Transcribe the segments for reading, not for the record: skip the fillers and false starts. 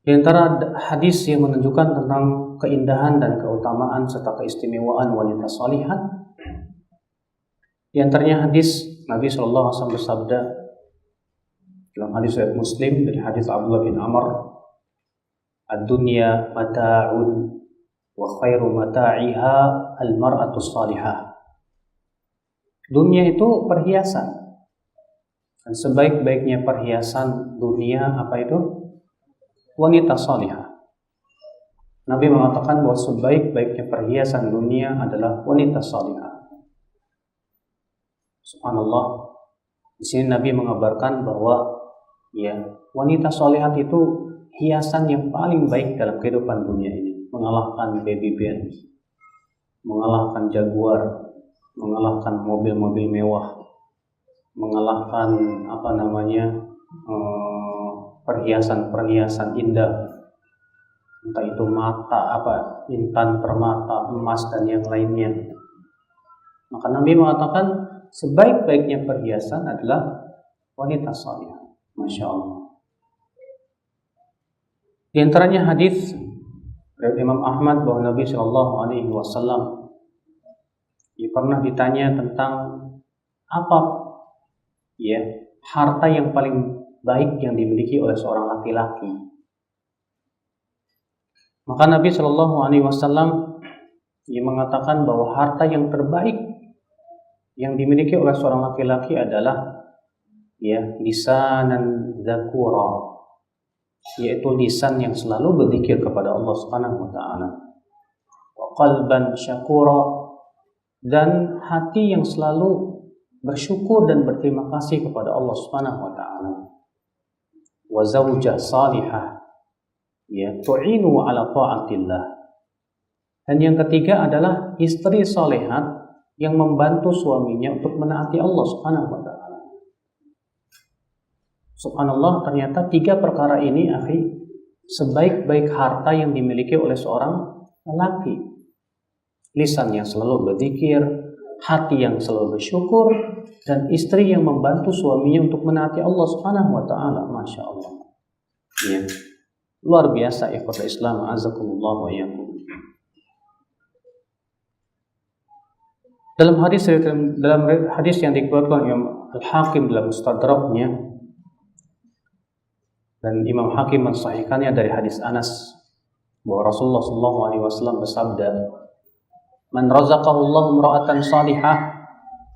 Di antara hadis yang menunjukkan tentang keindahan dan keutamaan serta keistimewaan wanita salihah, di antaranya hadis Nabi Shallallahu Alaihi Wasallam bersabda dalam hadis riwayat Muslim dari hadis Abdullah bin Amr, "Ad-dunya mata'un wa khairu mata'iha al-mar'atu salihah." Dunia itu perhiasan, dan sebaik-baiknya perhiasan dunia apa itu? Wanita salihah. Nabi mengatakan bahwa sebaik-baiknya perhiasan dunia adalah wanita salihah. Subhanallah. Di sini Nabi mengabarkan bahwa wanita salihah itu hiasan yang paling baik dalam kehidupan dunia ini, mengalahkan baby Benz, mengalahkan Jaguar, mengalahkan mobil-mobil mewah, mengalahkan perhiasan-perhiasan indah, entah itu intan permata, emas dan yang lainnya. Maka Nabi mengatakan sebaik-baiknya perhiasan adalah wanita salihah. Masya Allah. Di antaranya hadis dari Imam Ahmad bahwa Nabi Shallallahu Alaihi Wasallam pernah ditanya tentang apa harta yang paling baik yang dimiliki oleh seorang laki-laki. Maka Nabi Shallallahu Alaihi Wasallam mengatakan bahwa harta yang terbaik yang dimiliki oleh seorang laki-laki adalah lisanan dzakura, yaitu lisan yang selalu berzikir kepada Allah Subhanahu wa taala, wa qalban syakura, dan hati yang selalu bersyukur dan berterima kasih kepada Allah Subhanahu wa taala, wa zaujah salihah tu'inu ala ta'atillah, dan yang ketiga adalah istri salihat yang membantu suaminya untuk menaati Allah Subhanahu wa taala. Subhanallah, ternyata 3 perkara ini sebaik-baik harta yang dimiliki oleh seorang lelaki. Lisan yang selalu berzikir, hati yang selalu bersyukur, dan istri yang membantu suaminya untuk menaati Allah Subhanahu wa taala. Masya Allah. Luar biasa ikhwatul Islam, azakumullah wa iyyakum. Dalam hadis yang dikeluarkan Imam Al-Hakim dalam Mustadraknya, dan Imam Hakim mensahihkannya dari hadis Anas bahwa Rasulullah sallallahu alaihi wasallam bersabda, "Man razaqahu Allahu imra'atan salihah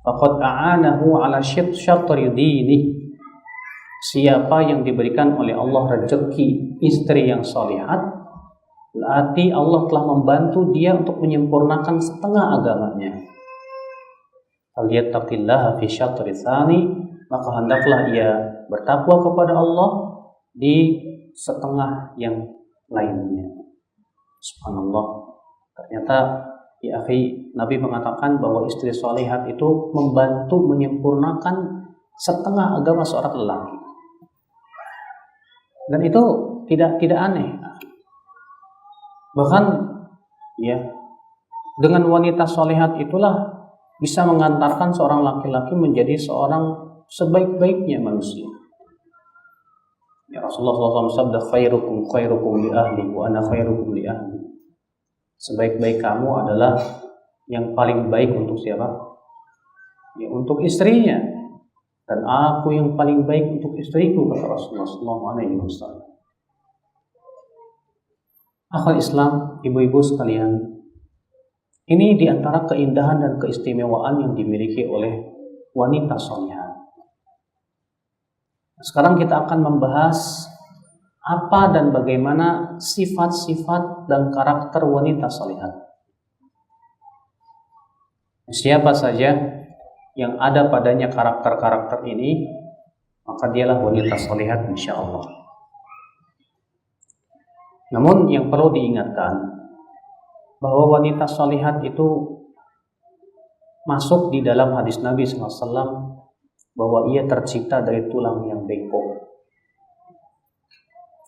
faqad a'anahu 'ala syatri dinihi." Siapa yang diberikan oleh Allah rezeki istri yang salihat, berarti Allah telah membantu dia untuk menyempurnakan setengah agamanya. Falyattaqillaha fi syatri tsani, maka hendaklah ia bertakwa kepada Allah di setengah yang lainnya. Subhanallah. Ternyata Nabi mengatakan bahwa istri salihat itu membantu menyempurnakan setengah agama seorang lelaki. Dan itu tidak aneh. Bahkan dengan wanita salihat itulah bisa mengantarkan seorang laki-laki menjadi seorang sebaik-baiknya manusia. Rasulullah SAW sabda, khairukum li ahli wa ana khairukum li ahli. Sebaik-baik kamu adalah yang paling baik untuk siapa? Untuk istrinya. Dan aku yang paling baik untuk istriku, kata Rasulullah SAW. Akhwat Islam, ibu-ibu sekalian, ini diantara keindahan dan keistimewaan yang dimiliki oleh wanita salihah. Sekarang kita akan membahas apa dan bagaimana sifat-sifat dan karakter wanita salihat. Siapa saja yang ada padanya karakter-karakter ini, maka dialah wanita salihat insyaallah. Namun yang perlu diingatkan bahwa wanita salihat itu masuk di dalam hadis Nabi SAW bahwa ia tercipta dari tulang yang bengkok.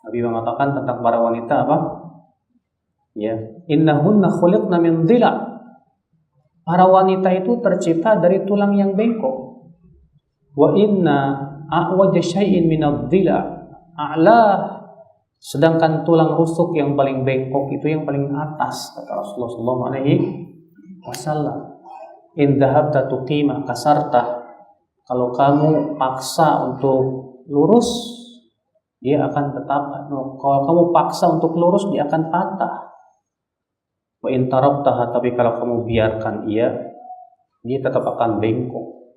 Nabi mengatakan tentang para wanita apa? Innahunna khuliqna min dhila. Para wanita itu tercipta dari tulang yang bengkok. Wa inna a'waj syai'in min adh-dhila a'la. Sedangkan tulang rusuk yang paling bengkok itu yang paling atas, kata Rasulullah sallallahu alaihi wasallam. In dhahabta tuqima kasarta. Kalau kamu paksa untuk lurus, dia akan tetap. Kalau kamu paksa untuk lurus, dia akan patah. Wa in taraktaha, tapi kalau kamu biarkan dia tetap akan bengkok.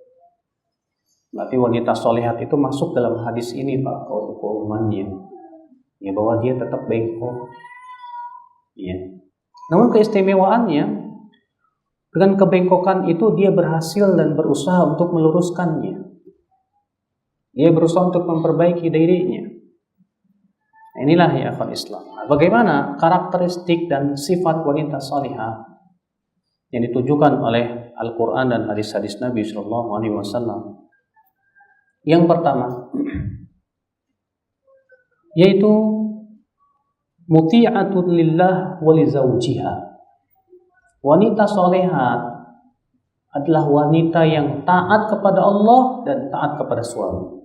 Berarti wanita solehat itu masuk dalam hadis ini, Pak, keumumannya. Ya, bahwa dia tetap bengkok. Ya. Namun keistimewaannya, dengan kebengkokan itu dia berhasil dan berusaha untuk meluruskannya. Dia berusaha untuk memperbaiki dirinya. Inilah ya akhwat Islam. Bagaimana karakteristik dan sifat wanita salihah yang ditujukan oleh Al-Quran dan hadis-hadis Nabi Sallallahu Alaihi Wasallam? Yang pertama, yaitu muti'atun lillah wa li zawjiha. Wanita solehat adalah wanita yang taat kepada Allah dan taat kepada suami.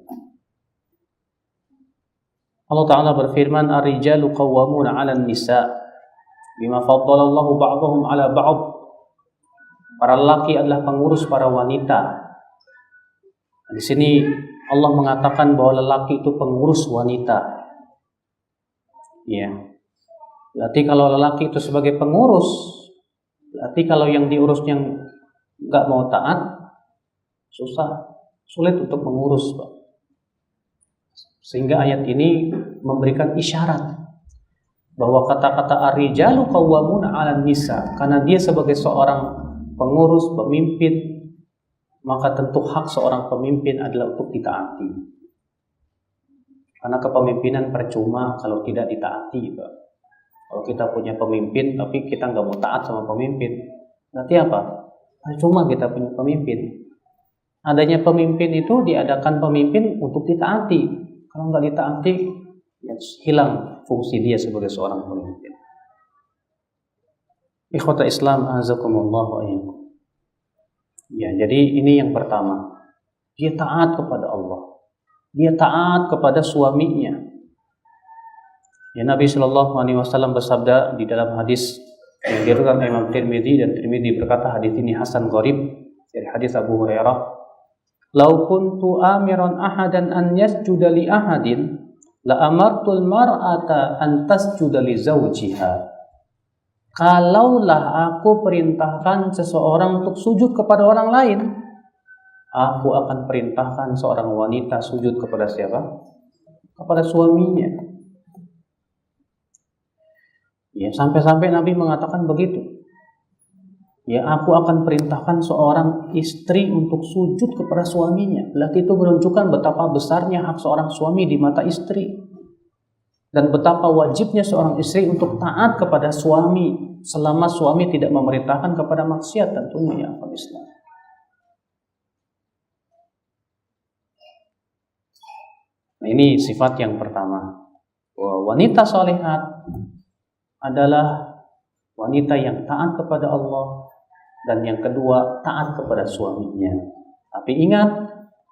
Allah Ta'ala berfirman, Ar-rijalu qawwamuna 'alan nisa bima faddalallahu ba'dahum 'ala ba'd. Para lelaki adalah pengurus para wanita. Di sini Allah mengatakan bahwa lelaki itu pengurus wanita. Ya. Berarti kalau lelaki itu sebagai pengurus, berarti kalau yang diurusnya nggak mau taat, sulit untuk mengurus, Pak. Sehingga ayat ini memberikan isyarat bahwa kata-kata ar-rijalu qawwamuna 'alan nisa, karena dia sebagai seorang pengurus, pemimpin, maka tentu hak seorang pemimpin adalah untuk ditaati. Karena kepemimpinan percuma kalau tidak ditaati, Pak. Kalau kita punya pemimpin tapi kita nggak mau taat sama pemimpin, nanti apa? Percuma kita punya pemimpin. Adanya pemimpin itu diadakan pemimpin untuk ditaati. Kalau nggak ditaati, ya hilang fungsi dia sebagai seorang pemimpin. Ikhwata Islam, azakumullah wa iyyakum. Ya, jadi ini yang pertama. Dia taat kepada Allah. Dia taat kepada suaminya. Ya, Nabi Shallallahu Alaihi Wasallam bersabda di dalam hadis yang diriwayatkan Imam Tirmidzi, dan Tirmidzi berkata hadis ini hasan gharib dari hadis Abu Hurairah. Lau kuntu amiran ahadan an yasjuda li ahadin la amartul mar'ata an tasjuda li zawjiha. Kalaulah aku perintahkan seseorang untuk sujud kepada orang lain, aku akan perintahkan seorang wanita sujud kepada siapa? Kepada suaminya. Ya, sampai-sampai Nabi mengatakan begitu. Ya, aku akan perintahkan seorang istri untuk sujud kepada suaminya. Berarti itu menunjukkan betapa besarnya hak seorang suami di mata istri. Dan betapa wajibnya seorang istri untuk taat kepada suami selama suami tidak memerintahkan kepada maksiat, tentunya ya akhwat Islam. Nah, ini sifat yang pertama. Bahwa wanita salihat adalah wanita yang taat kepada Allah, dan yang kedua taat kepada suaminya. Tapi ingat,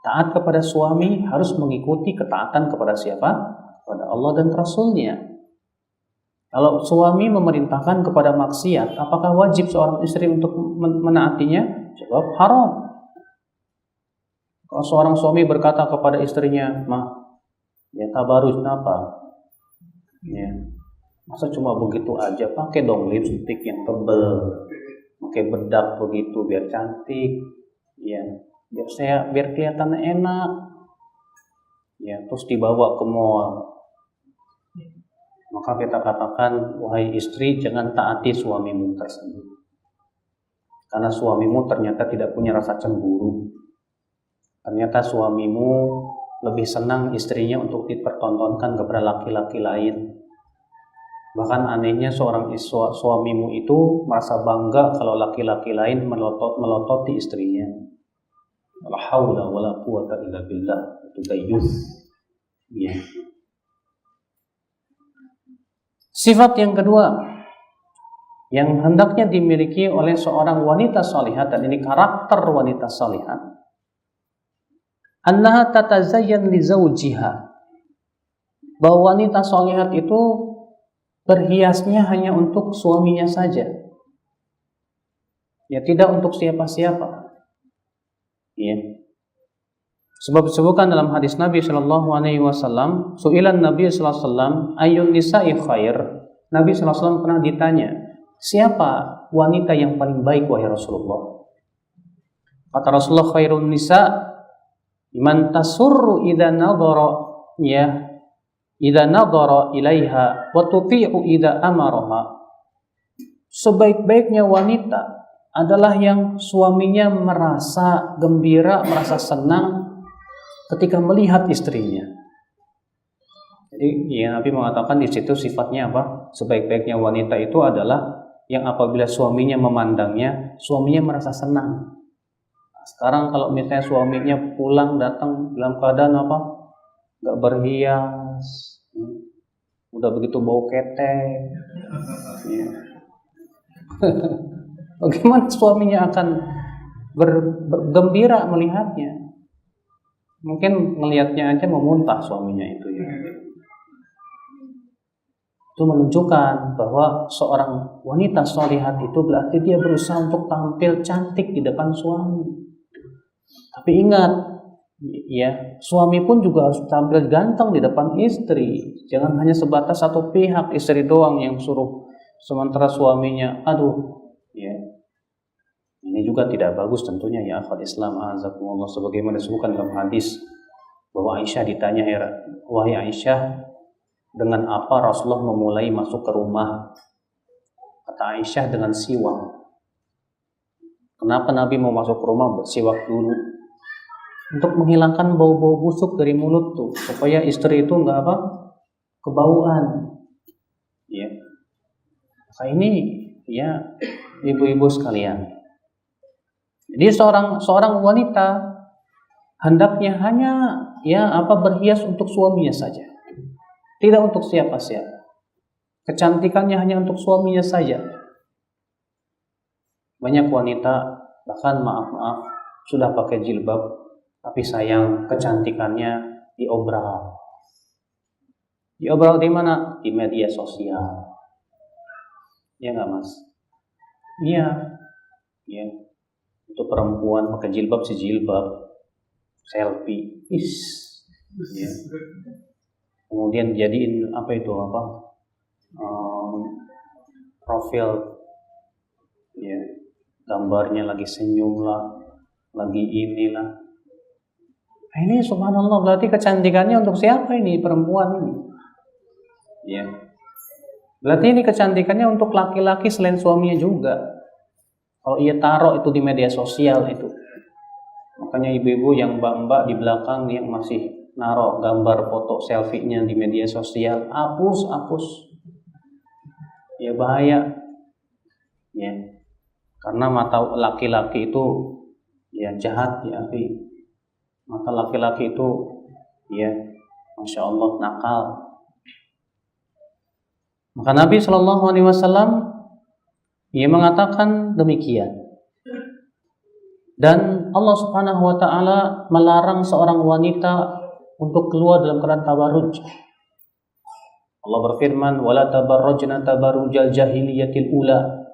taat kepada suami harus mengikuti ketaatan kepada siapa? Kepada Allah dan Rasulnya. Kalau suami memerintahkan kepada maksiat, apakah wajib seorang istri untuk menaatinya? Jawab haram. Kalau seorang suami berkata kepada istrinya, "Mah, ya tabarus napa? Ya, masa cuma begitu aja? Pakai dong lipstik yang tebel, pakai bedak begitu biar cantik, ya, biar kelihatan enak, ya, terus dibawa ke mall." Maka kita katakan, wahai istri, jangan taati suamimu tersebut. Karena suamimu ternyata tidak punya rasa cemburu. Ternyata suamimu lebih senang istrinya untuk dipertontonkan kepada laki-laki lain. Bahkan anehnya seorang suamimu itu merasa bangga kalau laki-laki lain melototi istrinya. La haula wala quwata illa billah. Itu dayyus. Ya. Sifat yang kedua yang hendaknya dimiliki oleh seorang wanita salihah, dan ini karakter wanita salihah, annaha tatazayyan li zawjiha. bahwa wanita sholihat itu berhiasnya hanya untuk suaminya saja. Ya, tidak untuk siapa-siapa. Ya. Sebab disebutkan dalam hadis Nabi Shallallahu Alaihi Wasallam, su'ilan Nabi Sallallahu Alaihi Wasallam, ayun nisa'i khair. Nabi Sallallahu Alaihi Wasallam pernah ditanya, siapa wanita yang paling baik wahai Rasulullah? Kata Rasulullah, khairun nisa man tasurru idza nadhara, ya, idza nadhara ilaiha wa tuti'u idza amaraha. Sebaik-baiknya wanita adalah yang suaminya merasa gembira, merasa senang ketika melihat istrinya. Jadi ya, Nabi mengatakan di situ sifatnya apa? Sebaik-baiknya wanita itu adalah yang apabila suaminya memandangnya, suaminya merasa senang. Nah, sekarang kalau misalnya suaminya pulang datang dalam keadaan apa? Gak berhias, udah begitu bau ketek, ya. Bagaimana suaminya akan bergembira melihatnya? Mungkin melihatnya aja memuntah suaminya itu, ya. Itu menunjukkan bahwa seorang wanita sholihat itu berarti dia berusaha untuk tampil cantik di depan suami. Tapi ingat, ya, suami pun juga harus tampil ganteng di depan istri. Jangan hanya sebatas satu pihak, istri doang yang suruh, sementara suaminya, aduh, ya. Ini juga tidak bagus tentunya, ya akhwat Islam azakumullah, sebagaimana disebutkan dalam hadis bahwa Aisyah ditanya, wahai Aisyah, dengan apa Rasulullah memulai masuk ke rumah? Kata Aisyah, dengan siwak. Kenapa Nabi mau masuk ke rumah bersiwak dulu? Untuk menghilangkan bau-bau busuk dari mulut tuh, supaya istri itu enggak apa? Kebauan. Ya. Nah, ini ya ibu-ibu sekalian. Jadi seorang wanita hendaknya hanya berhias untuk suaminya saja. Tidak untuk siapa-siapa. Kecantikannya hanya untuk suaminya saja. Banyak wanita bahkan maaf sudah pakai jilbab, tapi sayang kecantikannya diobral. Diobral di mana? Di media sosial. Ya nggak, Mas? Iya. Ya. Untuk perempuan pakai jilbab sejilbab, selfie, ya. Kemudian jadiin profil, ya, gambarnya lagi senyum lah, lagi inilah. Nah, ini subhanallah, berarti kecantikannya untuk siapa ini perempuan ini? Ya, berarti ini kecantikannya untuk laki-laki selain suaminya juga. Kalau ia taruh itu di media sosial itu, makanya ibu-ibu yang mbak-mbak di belakang yang masih naruh gambar foto selfie-nya di media sosial, hapus, ya bahaya, ya, karena mata laki-laki itu ya jahat, ya, mata laki-laki itu ya masya Allah nakal. Maka Nabi Shallallahu Alaihi Wasallam ia mengatakan demikian. Dan Allah Subhanahu wa taala melarang seorang wanita untuk keluar dalam keadaan tabarruj. Allah berfirman, "Wala tabarrujna tabarrujal jahiliyatil ula."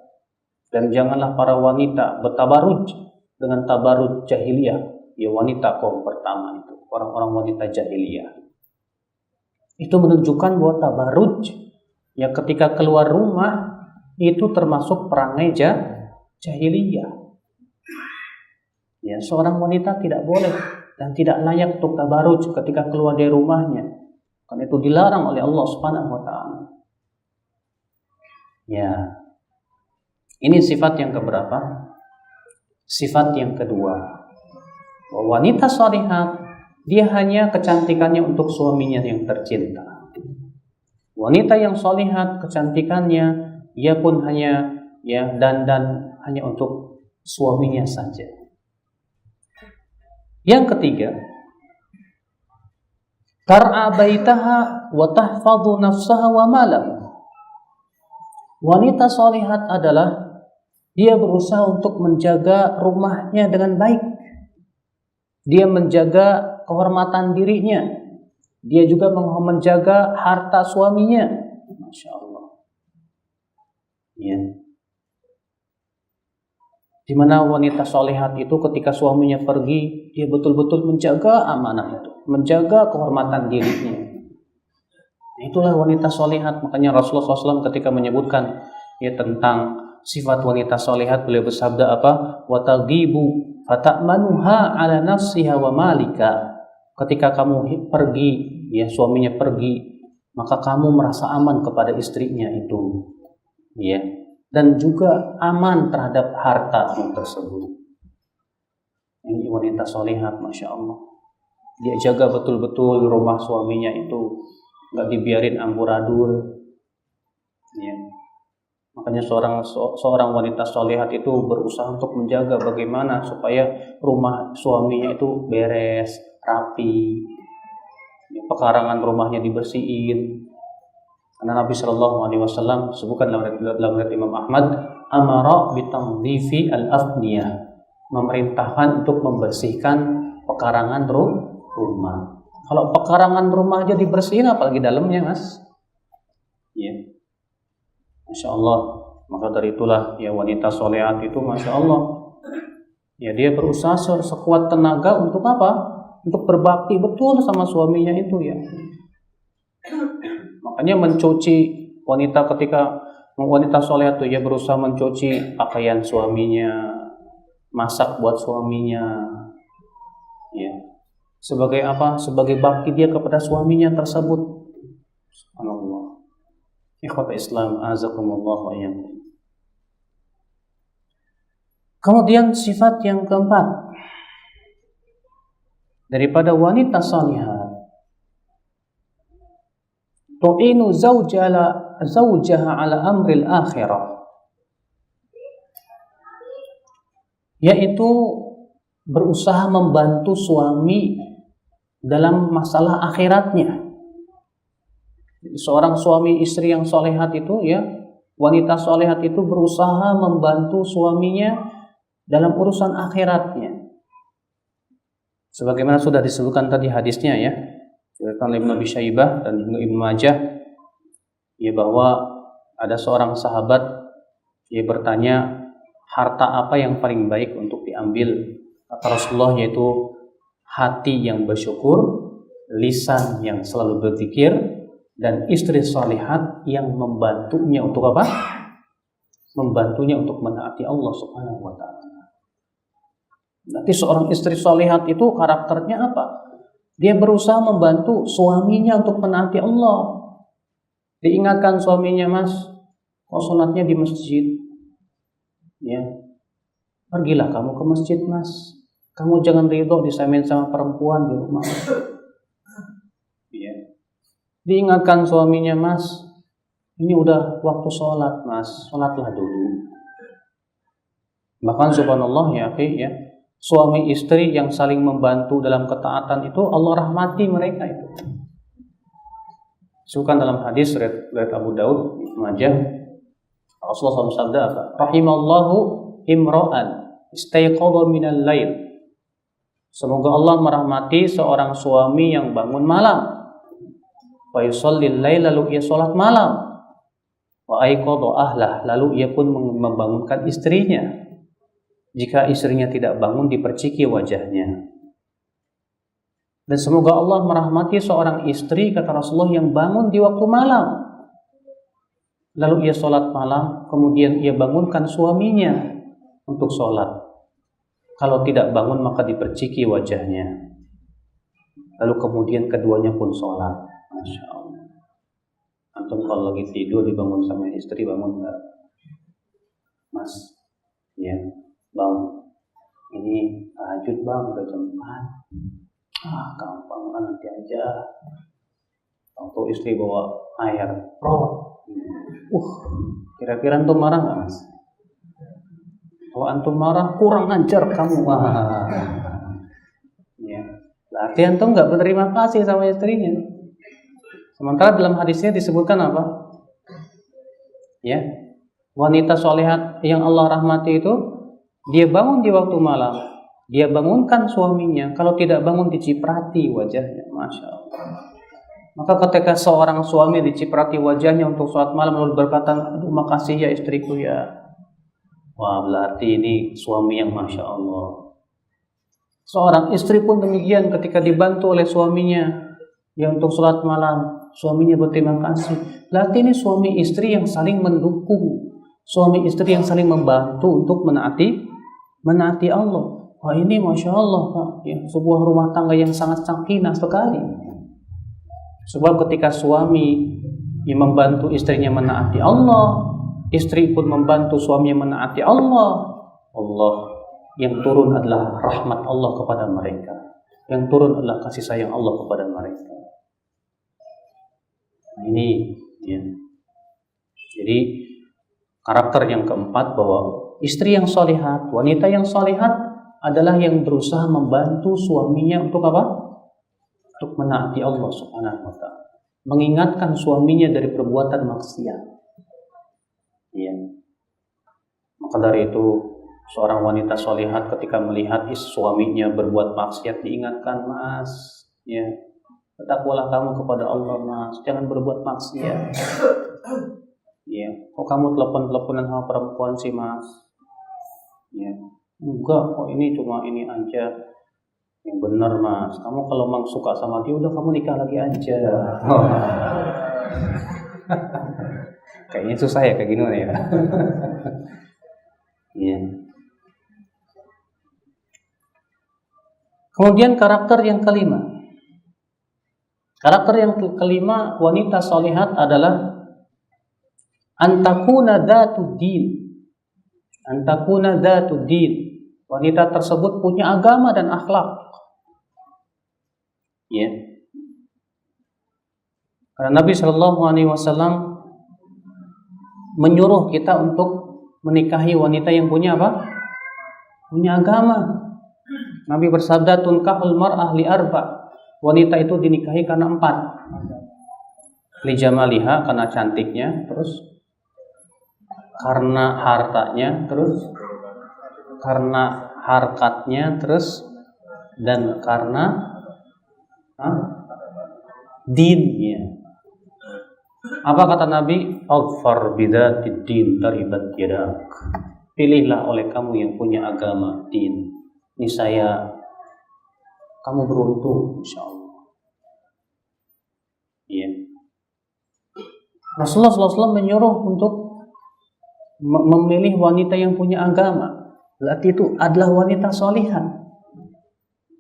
Dan janganlah para wanita bertabarruj dengan tabarruj jahiliyah, ya wanita kaum pertama itu, orang-orang wanita jahiliyah. Itu menunjukkan bahwa tabarruj ya ketika keluar rumah itu termasuk perangai jahiliyah. Ya, seorang wanita tidak boleh dan tidak layak untuk tabarruj ketika keluar dari rumahnya. Karena itu dilarang oleh Allah Subhanahu wa taala. Ya. Ini sifat yang keberapa? Sifat yang kedua. Bahwa wanita sholihat dia hanya kecantikannya untuk suaminya yang tercinta. Wanita yang sholihat kecantikannya ia pun hanya dandan hanya untuk suaminya saja. Yang ketiga, tar'a baitaha wa tahfadhu nafsaha wa malam. Wanita sholihat adalah dia berusaha untuk menjaga rumahnya dengan baik. Dia menjaga kehormatan dirinya Dia juga menjaga harta suaminya. Masya Allah. Ya. Di mana wanita solehat itu ketika suaminya pergi, dia betul-betul menjaga amanah itu, menjaga kehormatan dirinya. Itulah wanita solehat. Makanya Rasulullah SAW ketika menyebutkan ya tentang sifat wanita solehat, beliau bersabda apa? Watagibu fatamanuha ala nafsiha wa malika. Ketika kamu pergi, ya suaminya pergi, maka kamu merasa aman kepada istrinya itu, ya, dan juga aman terhadap harta tersebut. Ini wanita solehat, masya Allah. Dia jaga betul-betul rumah suaminya itu, nggak dibiarin amburadul. Ya. Makanya seorang wanita solehat itu berusaha untuk menjaga bagaimana supaya rumah suaminya itu beres, rapi, ya, pekarangan rumahnya dibersihin. Karena Nabi Shallallahu Alaihi Wasallam sebutkan dalam riwayat Imam Ahmad, amara bitamdifi al-afniyah, memerintahkan untuk membersihkan pekarangan rumah. Kalau pekarangan rumah aja dibersihin, apalagi dalamnya, Mas? Ya. Masya Allah. Maka dari itulah ya wanita solehat itu Masya Allah, ya dia berusaha sekuat tenaga untuk apa? Untuk berbakti betul sama suaminya itu ya. Makanya mencuci wanita ketika wanita solehat itu ya berusaha mencuci pakaian suaminya, masak buat suaminya, ya. Sebagai apa? Sebagai bakti dia kepada suaminya tersebut. Subhanallah. Ikhwata Islam, azakumullah wa iyyakum. Kemudian sifat yang keempat daripada wanita salihah, tu'inu zawjaha ala amril akhirah, yaitu berusaha membantu suami dalam masalah akhiratnya. Seorang suami istri yang solehat itu ya, wanita solehat itu berusaha membantu suaminya dalam urusan akhiratnya. Sebagaimana sudah disebutkan tadi hadisnya ya, diriwayatkan Ibnu Abi Syaibah dan Ibnu Majah, ya bahwa ada seorang sahabat dia bertanya, harta apa yang paling baik untuk diambil? Kata Rasulullah, yaitu hati yang bersyukur, lisan yang selalu berpikir, dan istri salihat yang membantunya untuk apa? Membantunya untuk menaati Allah Subhanahu wa taala. Nanti seorang istri salihat itu karakternya apa? Dia berusaha membantu suaminya untuk menaati Allah. Diingatkan suaminya, Mas, kok sholatnya di masjid? Ya. Pergilah kamu ke masjid, Mas. Kamu jangan ridho disamain sama perempuan di rumah. Ya. Diingatkan suaminya, Mas, ini udah waktu sholat, Mas, sholatlah dulu. Bahkan subhanallah ya, ya, suami istri yang saling membantu dalam ketaatan itu Allah rahmati mereka itu. Disebutkan dalam hadis riwayat Abu Daud, Majah, Rasulullah SAW sabda apa? Rahimallahu imra'an istayqadha minal lail. Semoga Allah merahmati seorang suami yang bangun malam. Wa yusallil lail, lalu ia sholat malam. Wa aiqadha ahlah, lalu ia pun membangunkan istrinya. Jika istrinya tidak bangun, diperciki wajahnya. Dan semoga Allah merahmati seorang istri, kata Rasulullah, yang bangun di waktu malam. Lalu ia sholat malam, kemudian ia bangunkan suaminya untuk sholat. Kalau tidak bangun, maka diperciki wajahnya. Lalu kemudian keduanya pun sholat. Masya Allah. Antum kalau lagi tidur dibangun sama istri, bangun enggak? Mas, ya, bang, ini tahajud bang, udah jam 4. Gampang lah, nanti aja. Waktu istri bawa air pro, kira-kira antum marah nggak, Mas? Kalau antum marah, kurang ajar kamu. Ya, berarti antum nggak berterima kasih sama istrinya. Sementara dalam hadisnya disebutkan apa? Ya, wanita solehat yang Allah rahmati itu, dia bangun di waktu malam, dia bangunkan suaminya. Kalau tidak bangun, diciprati wajahnya. Masya Allah. Maka ketika seorang suami diciprati wajahnya untuk sholat malam lalu berkata, aduh makasih ya istriku ya. Wah, berarti ini suami yang Masya Allah. Seorang istri pun demikian ketika dibantu oleh suaminya yang untuk sholat malam, suaminya berterima kasih. Berarti ini suami istri yang saling mendukung, suami istri yang saling membantu untuk menaati Allah. Wah, ini Masya Allah Pak, ya, sebuah rumah tangga yang sangat sakinah sekali. Sebab ketika suami yang membantu istrinya menaati Allah, istri pun membantu suaminya menaati Allah, Allah yang turun adalah rahmat Allah kepada mereka, yang turun adalah kasih sayang Allah kepada mereka. Nah, ini ya. Jadi karakter yang keempat bahwa istri yang solihat, wanita yang solihat adalah yang berusaha membantu suaminya untuk apa? Untuk menaati Allah Subhanahu wa ta'ala, mengingatkan suaminya dari perbuatan maksiat. Ya. Maka dari itu seorang wanita solihat ketika melihat suaminya berbuat maksiat diingatkan, mas, ya, bertakwalah kamu kepada Allah mas, jangan berbuat maksiat. Ya, kok kamu telepon-teleponan sama perempuan sih mas? Ya, enggak, kok ini cuma ini aja. Yang benar mas, kamu kalau memang suka sama dia udah kamu nikah lagi aja. Kayaknya susah ya kayak gini ya. Ya. Kemudian karakter yang kelima. Karakter yang kelima wanita solihat adalah antakuna dzatu din. Antakuna dzatu din. Wanita tersebut punya agama dan akhlak. Ya. Karena Nabi Shallallahu Alaihi Wasallam menyuruh kita untuk menikahi wanita yang punya apa? Punya agama. Nabi bersabda, tunkahul mar'ah li arba. Wanita itu dinikahi karena 4. Li jamaliha, karena cantiknya, terus karena hartanya, terus karena harkatnya, terus dan karena dinnya. Apa kata Nabi? Aghfar bidzatid din taribat yadak. Pilihlah oleh kamu yang punya agama, din. Niscaya kamu beruntung insyaallah. Iya. Rasulullah SAW menyuruh untuk memilih wanita yang punya agama. Berarti itu adalah wanita solihah.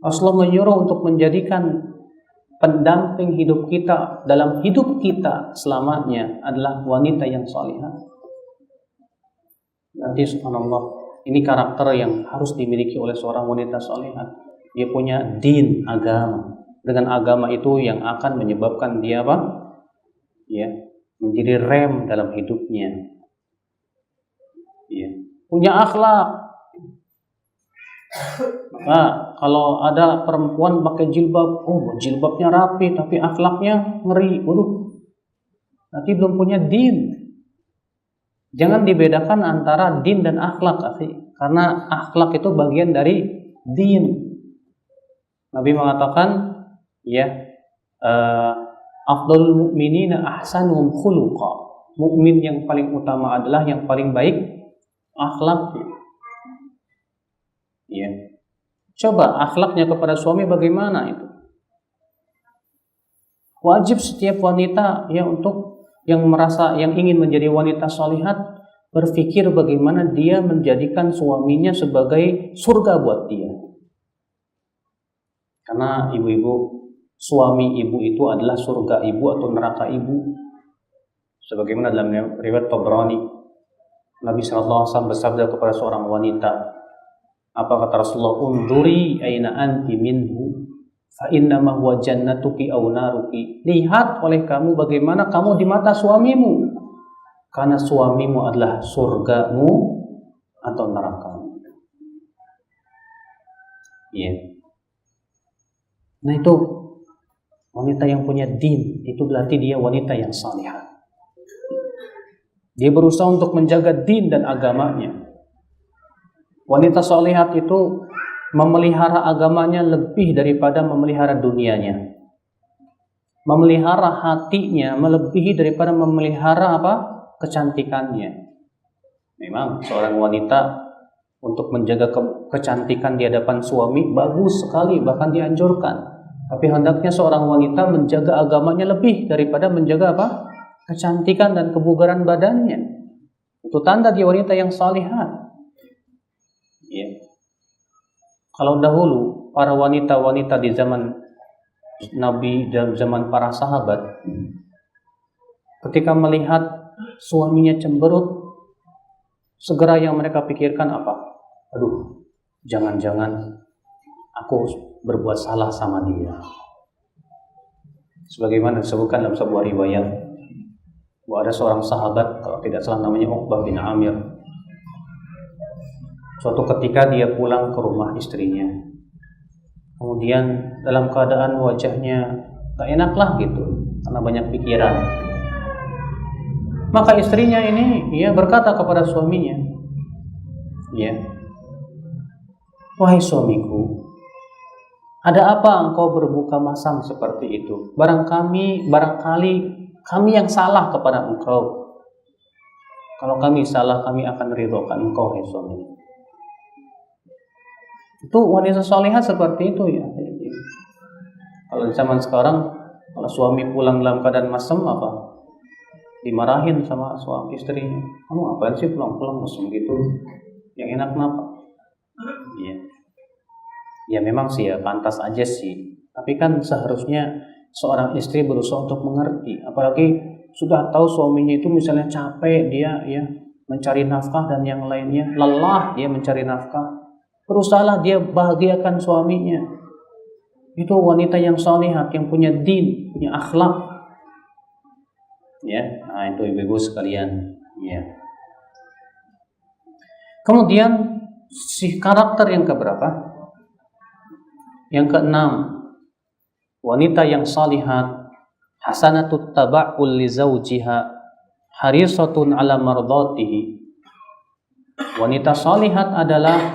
Rasulullah menyuruh untuk menjadikan pendamping hidup kita dalam hidup kita selamanya adalah wanita yang salihah. Nanti subhanallah, ini karakter yang harus dimiliki oleh seorang wanita salihah. Dia punya din, agama. Dengan agama itu yang akan menyebabkan dia apa? Ya, menjadi rem dalam hidupnya. Ya, punya akhlak. Nah, kalau ada perempuan pakai jilbab, oh jilbabnya rapi tapi akhlaknya ngeri, waduh, nanti belum punya din. Jangan dibedakan antara din dan akhlak, karena akhlak itu bagian dari din. Nabi mengatakan, ya, afdalul mu'minina ahsanuhum khuluqa. Mukmin yang paling utama adalah yang paling baik akhlaknya. Ya. Coba akhlaknya kepada suami bagaimana itu? Wajib setiap wanita ya untuk yang ingin menjadi wanita solihat berpikir bagaimana dia menjadikan suaminya sebagai surga buat dia. Karena ibu-ibu, suami ibu itu adalah surga ibu atau neraka ibu. Sebagaimana dalam riwayat Tabrani, Nabi SAW bersabda kepada seorang wanita, apa kata Rasulullah? Unduri aina anti minhu fa innama huwa jannatuki aw naruki. Lihat oleh kamu bagaimana kamu di mata suamimu, karena suamimu adalah surgamu atau nerakamu. Iya. Nah itu wanita yang punya din, itu berarti dia wanita yang salihah. Dia berusaha untuk menjaga din dan agamanya. Wanita solihat itu memelihara agamanya lebih daripada memelihara dunianya. memelihara hatinya melebihi daripada memelihara apa? Kecantikannya. Memang seorang wanita untuk menjaga kecantikan di hadapan suami bagus sekali, bahkan dianjurkan. Tapi hendaknya seorang wanita menjaga agamanya lebih daripada menjaga apa? Kecantikan dan kebugaran badannya. Itu tanda dia wanita yang salihat. Ya. Kalau dahulu para wanita-wanita di zaman Nabi dan zaman para sahabat, ketika melihat suaminya cemberut, segera yang mereka pikirkan apa? Aduh, jangan-jangan aku berbuat salah sama dia. Sebagaimana disebutkan dalam sebuah riwayat bahwa ada seorang sahabat, kalau tidak salah namanya Uqbah bin Amir. Suatu ketika dia pulang ke rumah istrinya, kemudian dalam keadaan wajahnya tak enak lah gitu, karena banyak pikiran. Maka istrinya ini berkata kepada suaminya, wahai suamiku, ada apa engkau berbuka masam seperti itu? Barangkali kami yang salah kepada engkau. Kalau kami salah, kami akan ridhokan engkau, ya suami. Itu wanita salihah seperti itu ya. Kalau di zaman sekarang, kalau suami pulang dalam keadaan masam apa? Dimarahin sama suami istrinya. Kamu apaan sih pulang-pulang mesum gitu? Yang enak kenapa? Ya memang sih ya pantas aja sih. Tapi kan seharusnya seorang istri berusaha untuk mengerti. Apalagi sudah tahu suaminya itu misalnya capek dia mencari nafkah dan yang lainnya, lelah dia mencari nafkah. Berusahalah dia bahagiakan suaminya. Itu wanita yang salihah, yang punya din, punya akhlak. Nah itu ibu-ibu sekalian. Kemudian si karakter yang keberapa? Yang keenam, wanita yang salihat, hasanatut taba'ul li zawjiha, harisatun ala mardatihi. Wanita salihat adalah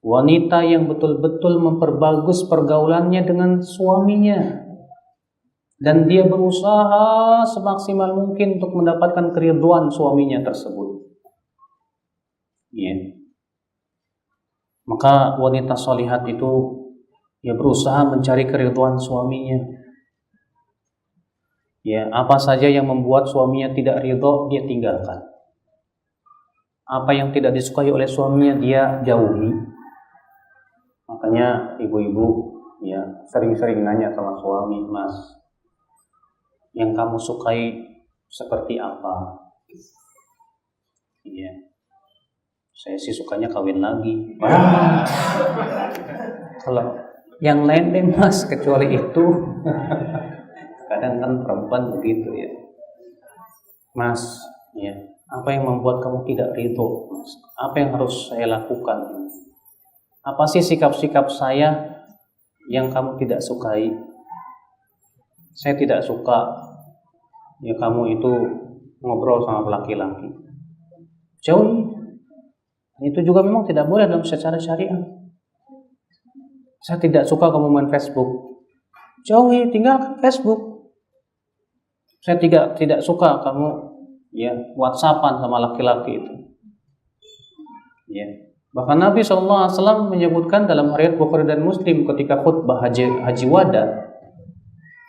wanita yang betul-betul memperbagus pergaulannya dengan suaminya. Dan dia berusaha semaksimal mungkin untuk mendapatkan keridhaan suaminya tersebut. Maka wanita sholihat itu berusaha mencari keridhaan suaminya. Apa saja yang membuat suaminya tidak ridho, dia tinggalkan. Apa yang tidak disukai oleh suaminya, dia jauhi. Makanya ibu-ibu sering-sering nanya sama suami, Mas, yang kamu sukai seperti apa? Saya sih sukanya kawin lagi. Kalau yang lain deh Mas, kecuali itu. Kadang kan perempuan begitu ya. Mas, apa yang membuat kamu tidak ridho? Mas? Apa yang harus saya lakukan? Apa sih sikap-sikap saya yang kamu tidak sukai? Saya tidak suka kamu itu ngobrol sama laki-laki. Jauhi. Itu juga memang tidak boleh dalam secara syariat. Saya tidak suka kamu main Facebook. Jauhi, tinggalkan Facebook. Saya tidak suka kamu WhatsAppan sama laki-laki itu. Bahkan Nabi SAW menyebutkan dalam riwayat Bukhari dan Muslim ketika khutbah haji wada,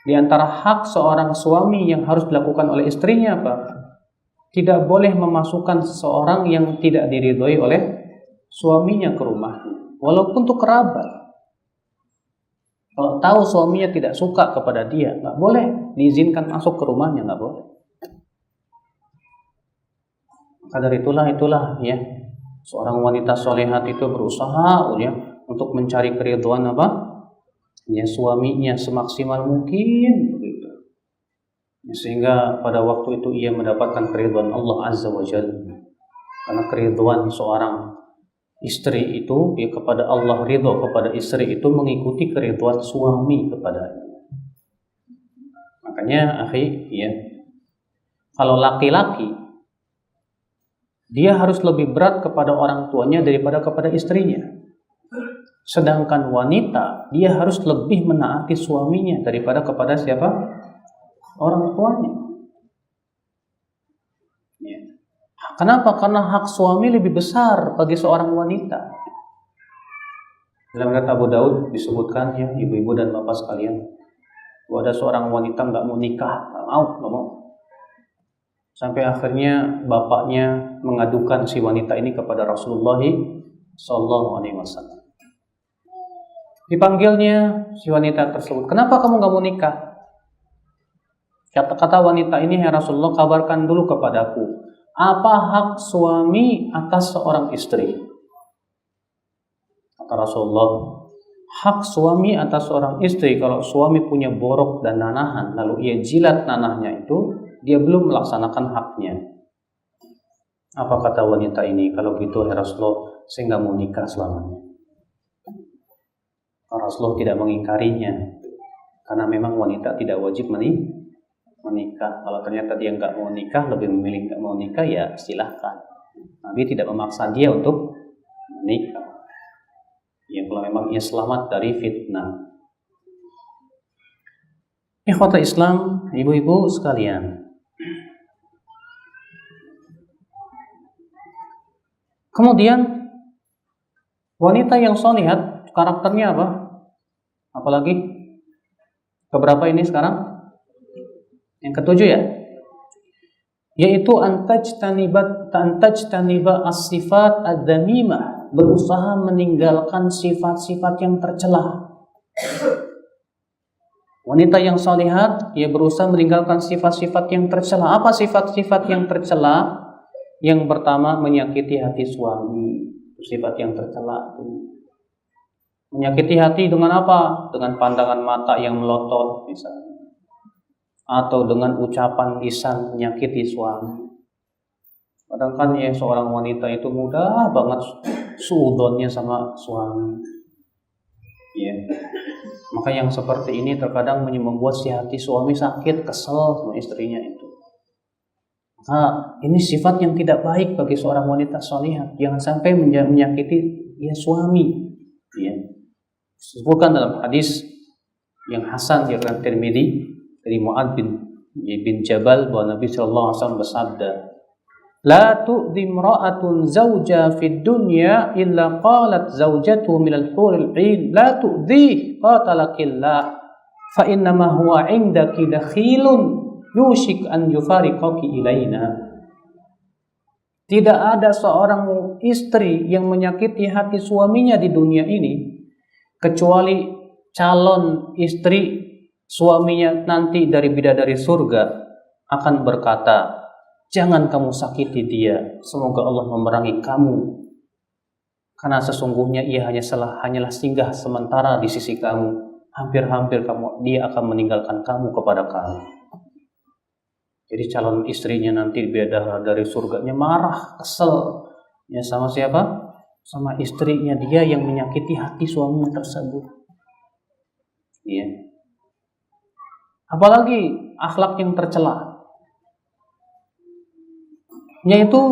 di antara hak seorang suami yang harus dilakukan oleh istrinya apa? Tidak boleh memasukkan seseorang yang tidak diridhoi oleh suaminya ke rumahnya, walaupun untuk kerabat. Kalau tahu suaminya tidak suka kepada dia, nggak boleh diizinkan masuk ke rumahnya, nggak boleh. Maka dari itulah seorang wanita solehat itu berusaha untuk mencari keridhaan suaminya semaksimal mungkin begitu. Sehingga pada waktu itu ia mendapatkan keridhaan Allah Azza wa Jalla. Karena keridhaan seorang istri itu kepada Allah, ridho kepada istri itu mengikuti keridhaan suami kepadanya. Makanya kalau laki-laki dia harus lebih berat kepada orang tuanya daripada kepada istrinya. Sedangkan wanita dia harus lebih menaati suaminya daripada kepada siapa? orang tuanya. Ya. Kenapa? Karena hak suami lebih besar bagi seorang wanita. Dalam riwayat Abu Daud disebutkan, ya ibu-ibu dan bapak sekalian, bahwa ada seorang wanita nggak mau nikah, nggak mau. Sampai akhirnya bapaknya mengadukan si wanita ini kepada Rasulullah Sallallahu Alaihi Wasallam. Dipanggilnya si wanita tersebut, kenapa kamu nggak mau nikah? Kata wanita ini, ya Rasulullah, kabarkan dulu kepadaku, apa hak suami atas seorang istri? Kata Rasulullah, hak suami atas seorang istri, kalau suami punya borok dan nanahan, lalu ia jilat nanahnya itu, dia belum melaksanakan haknya. Apa kata wanita ini? Kalau gitu, ya Rasulullah, saya nggak mau nikah selamanya. Rasulullah tidak mengingkarinya, karena memang wanita tidak wajib menikah. Kalau ternyata dia nggak mau nikah, lebih memilih nggak mau nikah, ya silahkan. Nabi tidak memaksa dia untuk menikah. Ya kalau memang ia selamat dari fitnah. Ikhwata Islam, ibu-ibu sekalian. Kemudian wanita yang sholihat karakternya apa? Apalagi keberapa ini sekarang? Yang ketujuh ya, yaitu antajtaniba as-sifat ad-damimah, berusaha meninggalkan sifat-sifat yang tercela. Wanita yang sholihat, ia berusaha meninggalkan sifat-sifat yang tercela. Apa sifat-sifat yang tercela? Yang pertama, menyakiti hati suami. Sifat yang tercela itu. Menyakiti hati dengan apa? Dengan pandangan mata yang melotot misalnya, atau dengan ucapan lisan menyakiti suami. Kadang kan ya seorang wanita itu mudah banget suudonnya sama suami. Ya. Maka yang seperti ini terkadang membuat si hati suami sakit, kesel sama istrinya itu. Nah, ini sifat yang tidak baik bagi seorang wanita sholihah. Jangan sampai menyakiti ya suami. Ya. Disebutkan dalam hadis yang hasan diriwayatkan Tirmidzi dari Mu'adz bin Jabal bahwa Nabi sallallahu alaihi wasallam bersabda, "La tu'dhi imra'atun zawja fid dunya illa qalat zawjatuhu minal huril 'ain la tu'dhi qatalakillah fa inna ma huwa 'indaki dakhilun yushik an yufariqaki ilaina." Tidak ada seorang istri yang menyakiti hati suaminya di dunia ini kecuali calon istri suaminya nanti dari bidadari surga akan berkata, "Jangan kamu sakiti dia, semoga Allah memerangi kamu, karena sesungguhnya ia hanyalah singgah sementara di sisi kamu, hampir-hampir dia akan meninggalkan kamu kepada kamu." Jadi calon istrinya nanti bidadari surganya marah, kesel, ya sama siapa? Sama istrinya dia yang menyakiti hati suaminya tersebut. Ya. Apalagi akhlak yang tercela, yaitu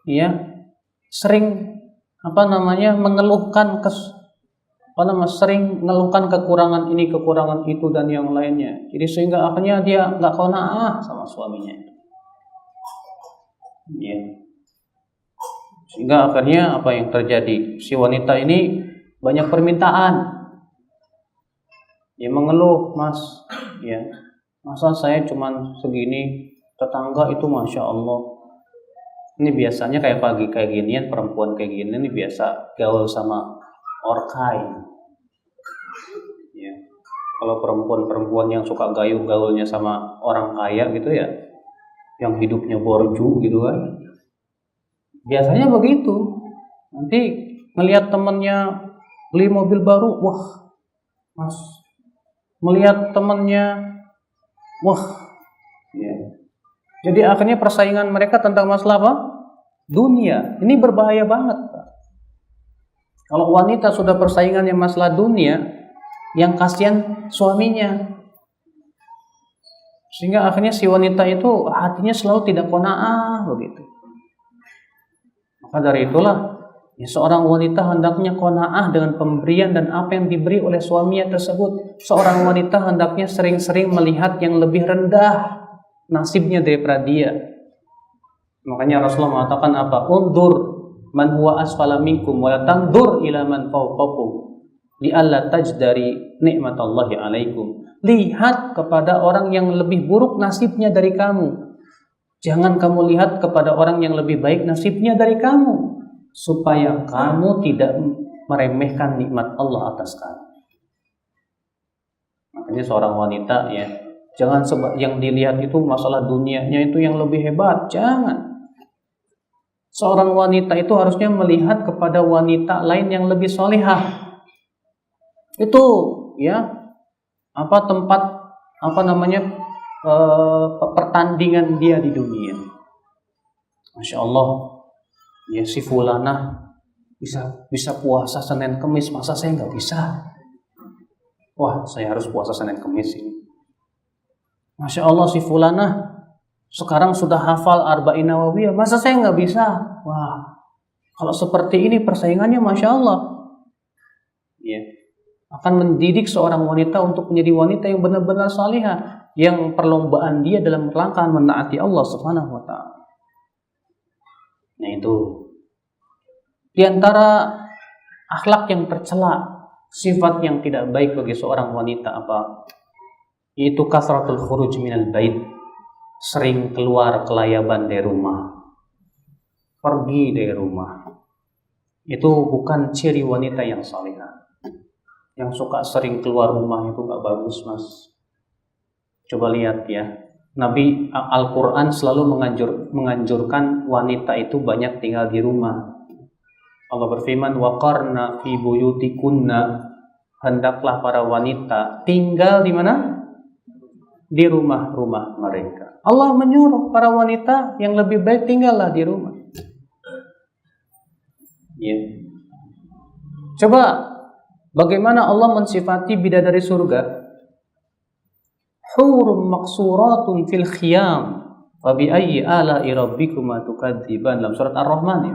ya sering mengeluhkan sering mengeluhkan kekurangan ini, kekurangan itu dan yang lainnya. Jadi sehingga akhirnya dia nggak qanaah sama suaminya. Ya. Sehingga akhirnya apa yang terjadi? Si wanita ini banyak permintaan. Ya mengeluh, "Mas, ya masa saya cuman segini, tetangga itu masya Allah." Ini biasanya kayak pagi kayak ginian, perempuan kayak gini ini biasa gaul sama orkai. Ya. Kalau perempuan yang suka gaulnya sama orang kaya gitu ya, yang hidupnya borju gitu kan. Biasanya begitu. Nanti melihat temannya beli mobil baru, wah, Mas. Melihat temannya, wah. Ya. Jadi akhirnya persaingan mereka tentang masalah apa? Dunia. Ini berbahaya banget, Pak. Kalau wanita sudah persaingan yang masalah dunia, yang kasihan suaminya. Sehingga akhirnya si wanita itu hatinya selalu tidak qanaah begitu. Maka dari itulah Ya, seorang wanita hendaknya qanaah dengan pemberian dan apa yang diberi oleh suaminya tersebut. Seorang wanita hendaknya sering-sering melihat yang lebih rendah nasibnya daripada dia. Makanya Rasulullah mengatakan apa? Undur man huwa asfala minkum wa la tandur ila man fawqakum li alla tajdari nikmatallahi alaikum. Lihat kepada orang yang lebih buruk nasibnya dari kamu. Jangan kamu lihat kepada orang yang lebih baik nasibnya dari kamu, supaya kamu tidak meremehkan nikmat Allah atas kamu. Makanya seorang wanita ya, jangan yang dilihat itu masalah dunianya itu yang lebih hebat, jangan. Seorang wanita itu harusnya melihat kepada wanita lain yang lebih solehah. Itu ya, tempat pertandingan dia di dunia. Masya Allah, ya si fulanah bisa puasa Senin Kemis, masa saya nggak bisa? Wah, saya harus puasa Senin Kemis ini. Masya Allah, si fulanah sekarang sudah hafal Arba'in Nawawiyah, masa saya nggak bisa? Wah, kalau seperti ini persaingannya Masya Allah, ya, akan mendidik seorang wanita untuk menjadi wanita yang benar-benar salihah, yang perlombaan dia dalam rangka menaati Allah Subhanahu wa Ta'ala. Nah, itu di antara akhlak yang tercela, sifat yang tidak baik bagi seorang wanita apa? Yaitu kasratul khuruj minal bait, sering keluar kelayaban dari rumah, pergi dari rumah. Itu bukan ciri wanita yang salihah. Yang suka sering keluar rumah itu gak bagus, mas. Coba lihat ya, Nabi Al-Quran selalu menganjurkan wanita itu banyak tinggal di rumah. Allah berfirman, waqarna fi buyutikunna, hendaklah para wanita tinggal di mana? Di rumah-rumah mereka. Allah menyuruh para wanita yang lebih baik tinggallah di rumah. Ya. Coba bagaimana Allah mensifati bidadari surga? Hurum maqsuratun fil khiyam, wa bi ayyi ala'i rabbikuma tukadziban, dalam surat Ar-Rahman ya.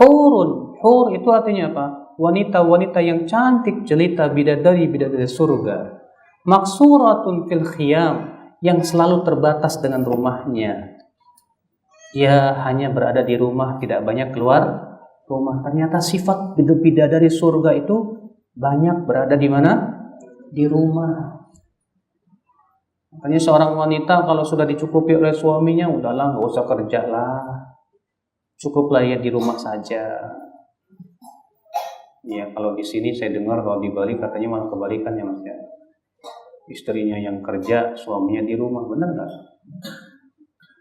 Hur itu artinya apa? Wanita-wanita yang cantik jelita, bidadari-bidadari surga. Maqsuratun fil khiyam, yang selalu terbatas dengan rumahnya. Dia hanya berada di rumah, tidak banyak keluar rumah. Ternyata sifat bidadari surga itu banyak berada di mana? Di rumah. Makanya seorang wanita kalau sudah dicukupi oleh suaminya, udahlah nggak usah kerja lah, cukuplah ya di rumah saja. Ya, kalau di sini saya dengar kalau di Bali katanya malah kebalikannya, mas ya. Istrinya yang kerja, suaminya di rumah, benar nggak?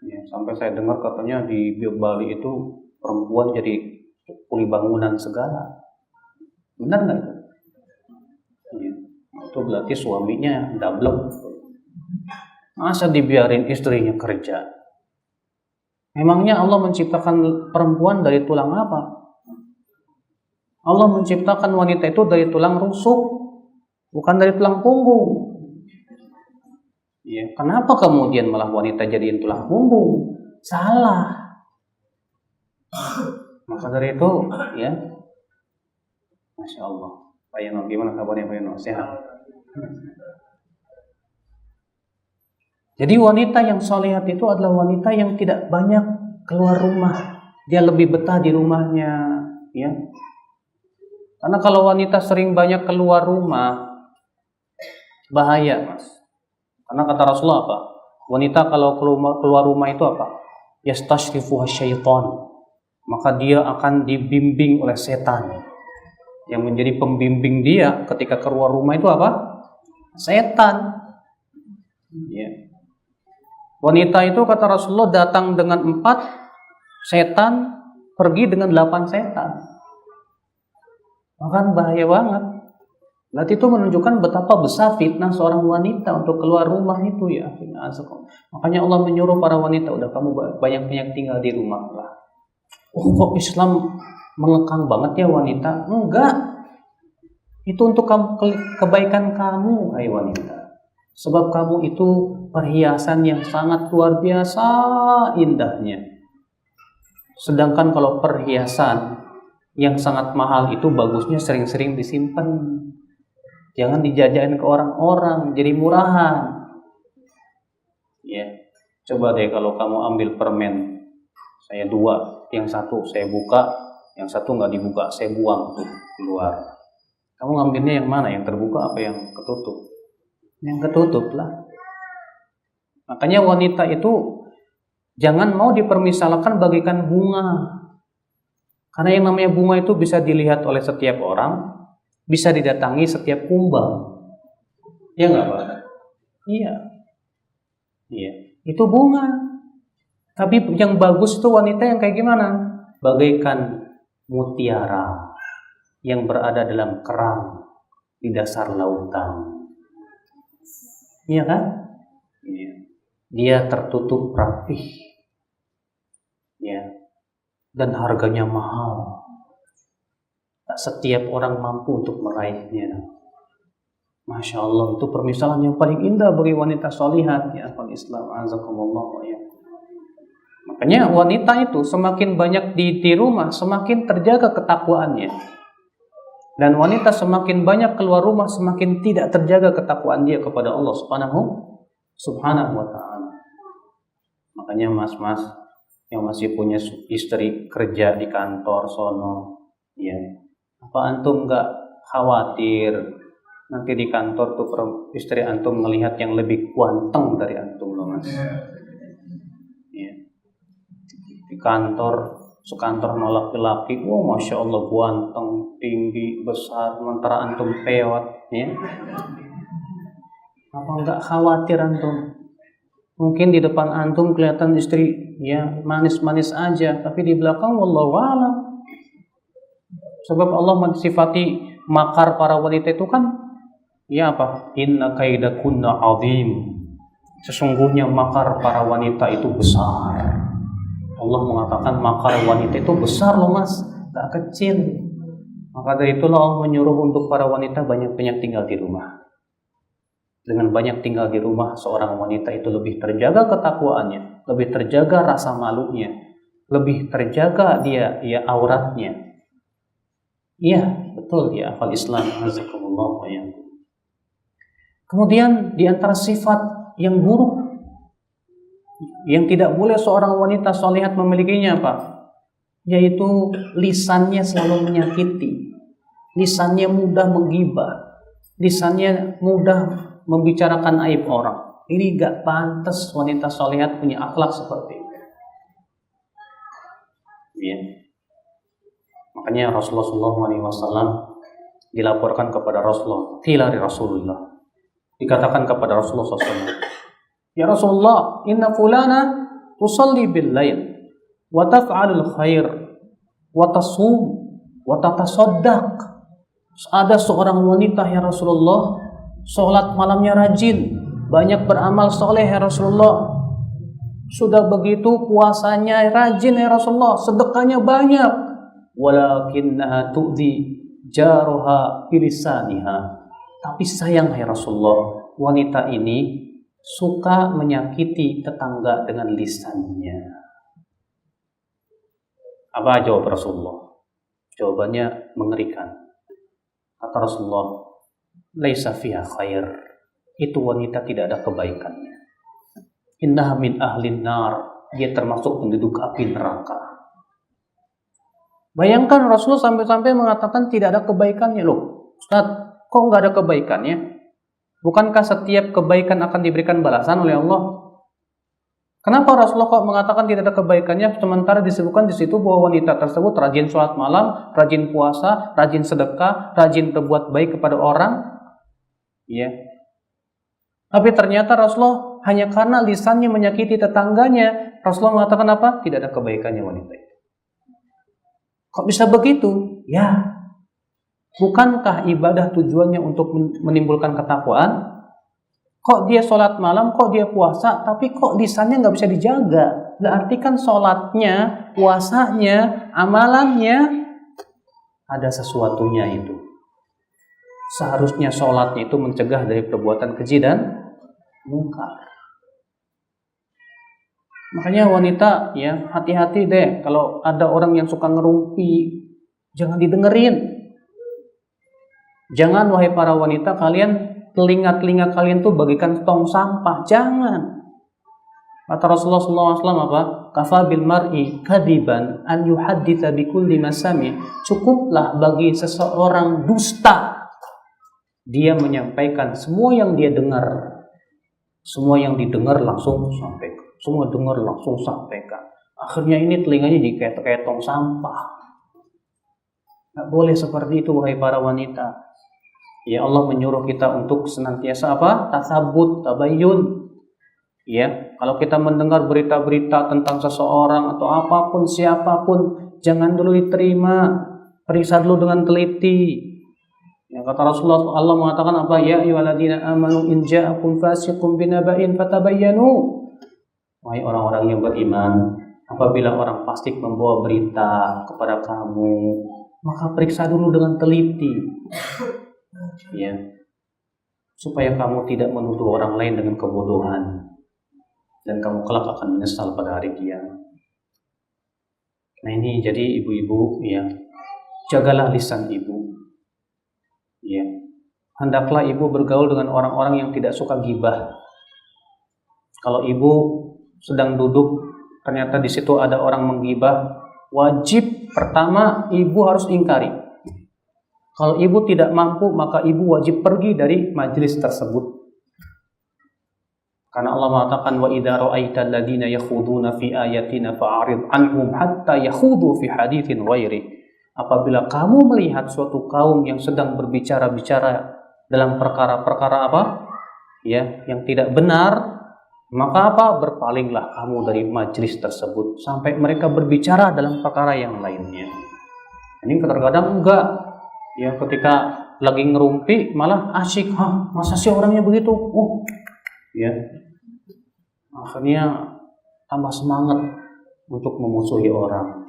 Ya, sampai saya dengar katanya di Bali itu perempuan jadi kuli bangunan segala, benar nggak itu? Ya, itu berarti suaminya dablek. Masa dibiarin istrinya kerja? Memangnya Allah menciptakan perempuan dari tulang apa? Allah menciptakan wanita itu dari tulang rusuk, bukan dari tulang punggung. Ya, kenapa kemudian malah wanita jadiin tulang punggung? Salah. Maka dari itu, ya, Masya Allah. Pak Yono, gimana kabarnya Pak Yono? Sehat? Jadi wanita yang solehat itu adalah wanita yang tidak banyak keluar rumah. Dia lebih betah di rumahnya, ya. Karena kalau wanita sering banyak keluar rumah, bahaya, mas. Karena kata Rasulullah apa? Wanita kalau keluar rumah itu apa? Yastashrifuha syaitan. Maka dia akan dibimbing oleh setan. Yang menjadi pembimbing dia ketika keluar rumah itu apa? Setan. Ya. Wanita itu kata Rasulullah datang dengan 4 setan, pergi dengan 8 setan. Maka bahaya banget. Berarti itu menunjukkan betapa besar fitnah seorang wanita untuk keluar rumah itu ya. Makanya Allah menyuruh para wanita, udah kamu banyak-banyak tinggal di rumah lah. Oh, kok Islam mengekang banget ya wanita? Enggak. Itu untuk kebaikan kamu, hai wanita. Sebab kamu itu perhiasan yang sangat luar biasa indahnya. Sedangkan kalau perhiasan Yang sangat mahal itu bagusnya sering-sering disimpan. Jangan dijajain ke orang-orang, jadi murahan. Ya, coba deh kalau kamu ambil permen, saya 2, yang satu saya buka, yang satu nggak dibuka, saya buang tuh keluar. Kamu ngambilnya yang mana? Yang terbuka apa yang ketutup? Yang ketutup lah. Makanya wanita itu jangan mau dipermisalkan bagaikan bunga. Karena yang namanya bunga itu bisa dilihat oleh setiap orang, bisa didatangi setiap kumbang. Iya nggak Pak? Iya. Iya. Itu bunga. Tapi yang bagus itu wanita yang kayak gimana? Bagaikan mutiara yang berada dalam kerang di dasar lautan. Iya kan? Iya. Dia tertutup rapih. Ya. Dan harganya mahal. Tak setiap orang mampu untuk meraihnya. Masya Allah, itu permisalan yang paling indah bagi wanita solihat ya akhwal Islam, azakumullah ya. Makanya wanita itu semakin banyak di rumah, semakin terjaga ketakwaannya. Dan wanita semakin banyak keluar rumah, semakin tidak terjaga ketakwaan dia kepada Allah Subhanahu wa ta'ala. Makanya mas-mas yang masih punya istri kerja di kantor sono, ya, apa antum nggak khawatir nanti di kantor tuh istri antum melihat yang lebih ganteng dari antum loh mas? Ya. Di kantor, sekantor sama laki-laki, oh masya Allah ganteng, tinggi, besar, sementara antum pewat, ya. Apa nggak khawatir antum? Mungkin di depan antum kelihatan istri ya manis-manis aja, tapi di belakang wallahu a'lam. Sebab Allah mensifati makar para wanita itu kan ya apa? Inna kaidakunna azim. Sesungguhnya makar para wanita itu besar. Allah mengatakan makar wanita itu besar loh mas, tak kecil. Maka dari itulah Allah menyuruh untuk para wanita banyak-banyak tinggal di rumah. Dengan banyak tinggal di rumah, seorang wanita itu lebih terjaga ketakwaannya, lebih terjaga rasa malunya, lebih terjaga dia auratnya. Iya, betul ya, akhwal Islam, azakumullah ya. Kemudian di antara sifat yang buruk yang tidak boleh seorang wanita sholihat memilikinya apa? Yaitu lisannya selalu menyakiti, lisannya mudah menggibah, lisannya mudah membicarakan aib orang. Ini gak pantas wanita sholihat punya akhlak seperti itu. Ya. Makanya Rasulullah SAW dilaporkan kepada Rasulullah, qila li Rasulullah, dikatakan kepada Rasulullah SAW, ya Rasulullah, inna fulana tusalli bil lail wa taf'alul khair wa tasum wa tatasaddaq. Ada seorang wanita ya Rasulullah, sholat malamnya rajin, banyak beramal soleh ya Rasulullah. Sudah begitu puasanya rajin ya Rasulullah, sedekahnya banyak. Walakinnaha tu'dhi jaruha bilisaniha. Tapi sayang ya Rasulullah, wanita ini suka menyakiti tetangga dengan lisannya. Apa jawab Rasulullah? Jawabannya mengerikan. Kata Rasulullah, laisa fiha khair. Itu wanita tidak ada kebaikannya. Innaha min ahlin nar. Dia termasuk penduduk api neraka. Bayangkan Rasulullah sampai-sampai mengatakan tidak ada kebaikannya loh. Ustaz, kok nggak ada kebaikannya? Bukankah setiap kebaikan akan diberikan balasan oleh Allah? Kenapa Rasulullah kok mengatakan tidak ada kebaikannya, sementara disebutkan di situ bahwa wanita tersebut rajin sholat malam, rajin puasa, rajin sedekah, rajin berbuat baik kepada orang? Ya. Tapi ternyata Rasulullah hanya karena lisannya menyakiti tetangganya, Rasulullah mengatakan apa? Tidak ada kebaikannya wanita itu. Kok bisa begitu? Ya. Bukankah ibadah tujuannya untuk menimbulkan ketakwaan? Kok dia sholat malam, kok dia puasa, tapi kok lisannya nggak bisa dijaga? Berarti kan sholatnya, puasanya, amalannya ada sesuatunya itu. Seharusnya sholatnya itu mencegah dari perbuatan keji dan mungkar. Makanya wanita ya hati-hati deh kalau ada orang yang suka ngerumpi. Jangan didengerin. Jangan wahai para wanita, kalian telinga-telinga kalian tuh bagikan tong sampah. Jangan. Kata Rasulullah SAW apa? Kafa bil mar'i kadiban an yuhadditsa bi kulli masami. Cukuplah bagi seseorang dusta dia menyampaikan semua yang dia dengar. Semua yang didengar langsung sampaikan. Semua dengar langsung sampaikan. Akhirnya ini telinganya jadi kayak tong sampah. Nggak boleh seperti itu wahai para wanita. Ya, Allah menyuruh kita untuk senantiasa apa? Tasabut, tabayyun. Ya, kalau kita mendengar berita-berita tentang seseorang atau apapun siapapun, jangan dulu diterima, periksa dulu dengan teliti. Ya, kata Rasulullah, Allah mengatakan apa? Ya ayyuhalladzina amanu in ja'akum fasiqun binaba'in fatabayyanu. Wahai orang-orang yang beriman, apabila orang fasik membawa berita kepada kamu, maka periksa dulu dengan teliti. Ya, supaya kamu tidak menuduh orang lain dengan kebodohan. Dan kamu kelak akan menyesal pada hari kiamat. Nah ini jadi ibu-ibu ya, jagalah lisan ibu. Ya, hendaklah ibu bergaul dengan orang-orang yang tidak suka gibah. Kalau ibu sedang duduk, ternyata di situ ada orang menggibah, wajib pertama ibu harus ingkari. Kalau ibu tidak mampu, maka ibu wajib pergi dari majelis tersebut. Karena Allah mengatakan wa idza ra'aita alladziina yakhuduna fi ayatina fa'rid 'anhum hatta yakhudu fi haditsin ghairi. Apabila kamu melihat suatu kaum yang sedang berbicara-bicara dalam perkara-perkara apa? Ya, yang tidak benar, maka apa? Berpalinglah kamu dari majelis tersebut sampai mereka berbicara dalam perkara yang lainnya. Ini kadang-kadang enggak. Ya, ketika lagi ngerumpi malah asyik, masa sih orangnya begitu? Ya, akhirnya tambah semangat untuk memusuhi orang.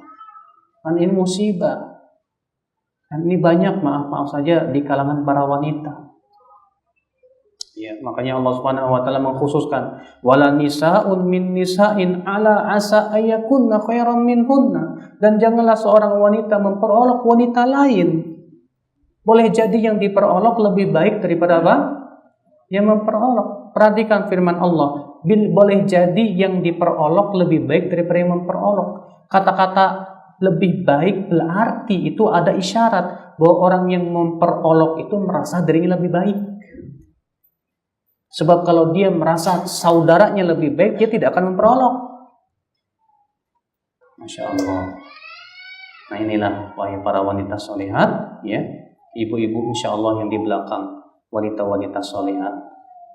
Kan ini musibah. Dan ini banyak maaf saja di kalangan para wanita. Ya, makanya Allah Subhanahu wa taala mengkhususkan wala nisaun min nisa'in ala asa ayakunna khairan minhunna, dan janganlah seorang wanita memperolok wanita lain. Boleh jadi yang diperolok lebih baik daripada apa? Yang memperolok. Perhatikan firman Allah, boleh jadi yang diperolok lebih baik daripada yang memperolok. Kata-kata lebih baik berarti itu ada isyarat bahwa orang yang memperolok itu merasa dirinya lebih baik. Sebab kalau dia merasa saudaranya lebih baik, dia tidak akan memperolok. Masya Allah. Nah inilah wahai para wanita solehat, ya, ibu-ibu insya Allah yang di belakang wanita-wanita solehat,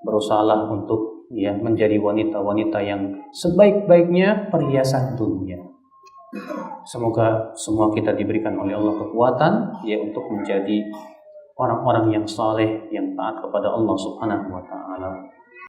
berusahalah untuk ya menjadi wanita-wanita yang sebaik-baiknya perhiasan dunia. Semoga semua kita diberikan oleh Allah kekuatan ya untuk menjadi orang-orang yang saleh, yang taat kepada Allah Subhanahu wa taala.